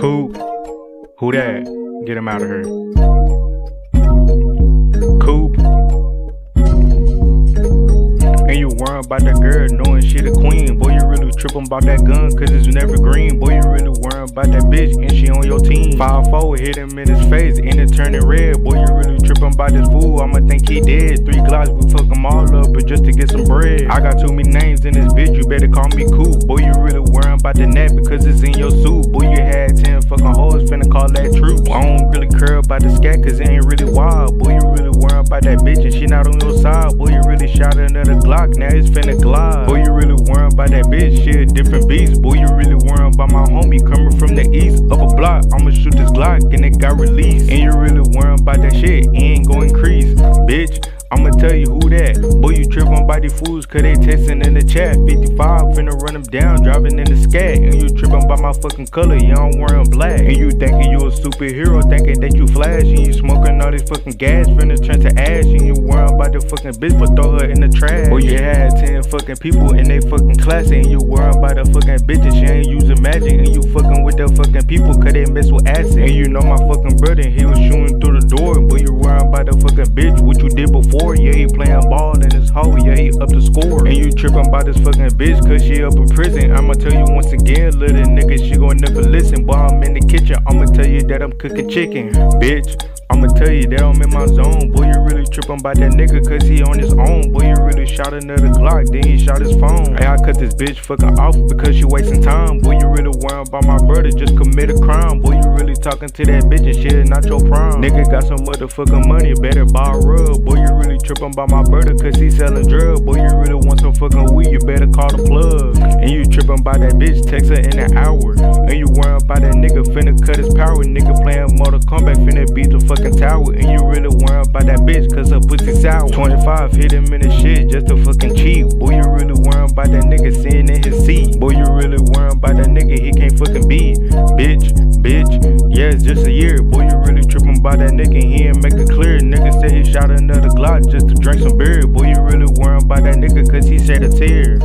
Coop, who that? Get him out of here. Coop. And you worrying about that girl knowing she the queen. Boy, you really tripping about that gun cause it's never green. Boy, you really worrying about that bitch and she on your team. 5-4 hit him in his face and it turning red. Boy, you really tripping about this fool, I'ma think he dead. 3 Glocks, we fuck him all up but just to get some bread. I got too many names in this bitch, you better call me Coop. Boy, you really worrying about the net because it's in your suit. Boy, you had 10 fucking hoes, finna call that true. I don't really care about the scat cause it ain't really wild. Boy, you really worrying about that bitch and she not on your side. Boy, you really shot another Glock, now it's finna glide. Boy, you really worrying about that bitch, she a different beast. Boy, you really worrying about my homie coming from the east. Up a block, I'ma shoot this Glock and it got released. And you really worrying about that shit, it ain't gon' increase. Bitch, I'ma tell you who that. Boy, you trippin' by these fools cause they textin' in the chat. 55 finna run them down, driving in the scat. And you trippin' by my fucking color, you don't wearin' black. And you thinking you a superhero, thinking that you flash. And you smoking all this fucking gas, finna turn to ash. And you worryin' about the fucking bitch, but throw her in the trash. Boy, you had 10 fucking people in they fucking class. And you worryin' about the fucking bitch and she ain't using magic. And you fucking with the fucking people cause they mess with acid. And you know my fucking brother, he was shooting through the door. Boy, you worryin' about the fucking bitch, what you did before. Yeah, he playing ball in his hoe, yeah, he up the score. And you trippin' about this fucking bitch cause she up in prison. I'ma tell you once again, little nigga, she gon' never listen. Boy, I'm in the kitchen, I'ma tell you that I'm cooking chicken. Bitch, I'ma tell you that I'm in my zone. Boy, you really trippin' about that nigga cause he on his own. Boy, you really shot another Glock, then he shot his phone. Hey, I cut this bitch fucking off because she wasting time. Boy, you really worryin' about my brother, just commit a crime. Boy, you really talking to that bitch and shit, not your prime. Nigga got some motherfucking money, better buy a rub. Boy, you really trippin' about my brother cause he sellin' drugs. Boy, you really want some fucking weed, you better call the plug. And you trippin' about that bitch, text her in an hour. And you worryin' about that nigga, finna cut his power. Nigga playin' Mortal Kombat, finna beat the fucking tower. And you really worryin' about that bitch cause her pussy sour. 25 hit him in the shit just to fucking cheat. Boy, you really worryin' about that nigga sitting in his seat. Boy, you really worryin' about that nigga, he can't fucking beat. Bitch, yeah, it's just a year. Boy, you really trippin' about that nigga, he ain't make it clear. Nigga said he shot another Glock just to drink some beer. Boy, you really worryin' about that nigga cause he shed a tear.